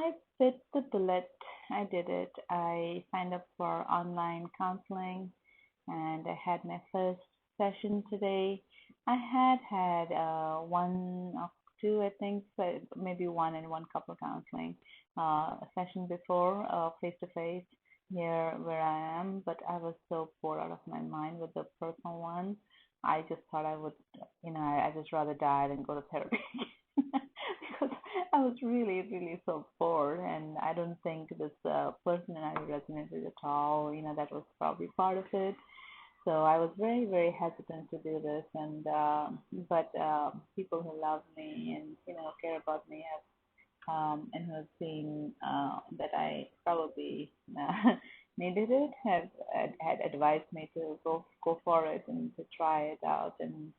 I bit the bullet. I did it. I signed up for online counseling and I had my first session today. I had one or two, I think, but maybe one and one couple counseling session before, face to face here where I am, but I was so bored out of my mind with the personal one. I just thought I would, I just rather die than go to therapy because I was really, really so bored, and I don't think this person and I resonated at all. That was probably part of it. So I was very, very hesitant to do this, and but people who love me and care about me have and who have seen that I probably needed it had advised me to go for it and to try it out, and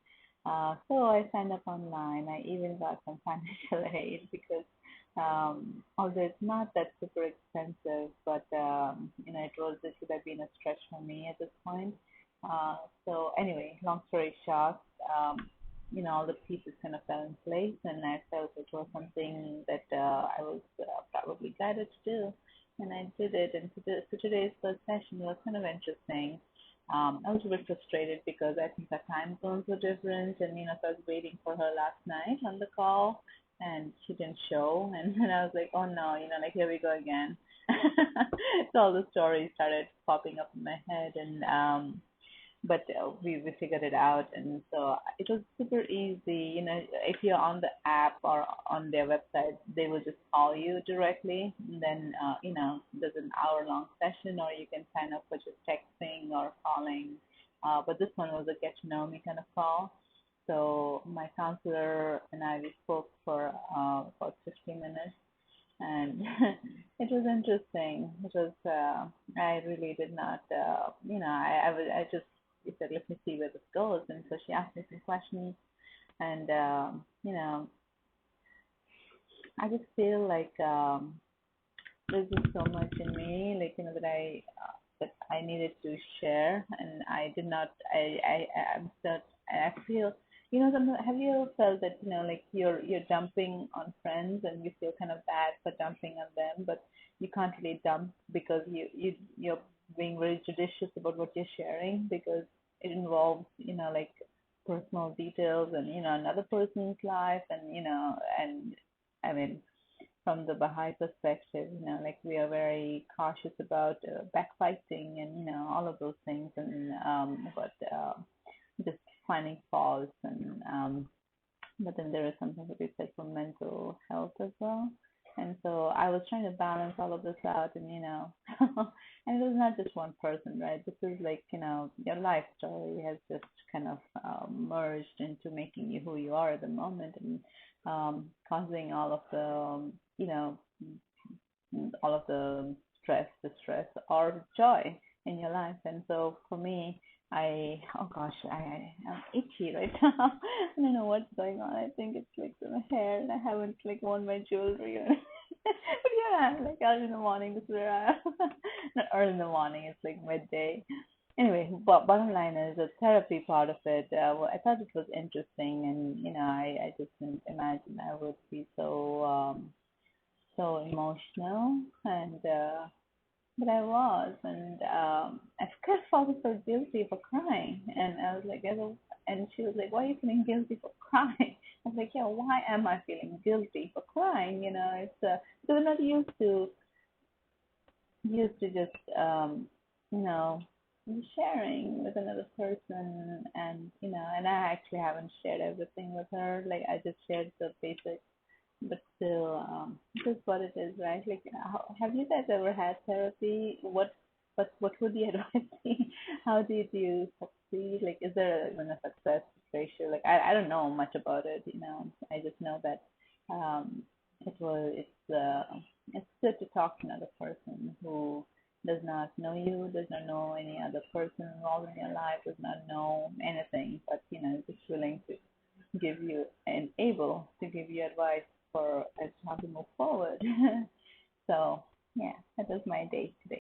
so I signed up online. I even got some financial aid because although it's not that super expensive, but it should have been a stretch for me at this point. Uh, so anyway, long story short, all the pieces kind of fell in place, and I felt it was something that I was probably guided to do, and I did it. And so today's first session was kind of interesting. I was a bit frustrated because I think our time zones were different, and so I was waiting for her last night on the call, and she didn't show, and then I was like, oh no, like here we go again. So all the stories started popping up in my head, and but we figured it out, and so it was super easy. If you're on the app or on their website, they will just call you directly, and then there's an hour-long session, or you can sign up for just texting or calling. But this one was a get to know me kind of call. So my counselor and we spoke for about 50 minutes, and it was interesting. It was I really did not I just said, let me see where this goes, and so she asked me some questions, and I just feel like there's just so much in me, like that I needed to share, and I did not. I'm so I feel. Have you ever felt that like you're dumping on friends and you feel kind of bad for dumping on them, but you can't really dump because you're being very judicious about what you're sharing because it involves like personal details and another person's life, and and I mean, from the Baha'i perspective, like we are very cautious about backbiting and all of those things, and but just finding faults, and but then there is something to be said for mental health as well. And so I was trying to balance all of this out, and and it was not just one person, right? This is like your life story has just kind of merged into making you who you are at the moment, and causing all of the all of the stress, distress, or joy in your life. And so for me, oh gosh, I'm itchy right now. I don't know what's going on. I think it's like my hair, and I haven't like worn my jewelry. But yeah, like early in the morning, this is where I am. Not early in the morning, it's like midday. Anyway, but bottom line is the therapy part of it. Well, I thought it was interesting, and I just didn't imagine I would be so emotional, and but I was, and I kept feeling so guilty for crying, and I was like, and she was like, "Why are you feeling guilty for crying?" I was like, "Yeah, why am I feeling guilty for crying? It's because I'm not used to just you know sharing with another person, and and I actually haven't shared everything with her. Like I just shared the basics, but still, it is what it is, right? Like, have you guys ever had therapy? What would the advice be? How did you succeed? Like, is there even a success ratio? Like, I don't know much about it. I just know that um, it's good to talk to another person who does not know you, does not know any other person involved in your life, does not know anything, but is just willing to give you and able to give you advice for as to how to move forward. So yeah, that was my day today.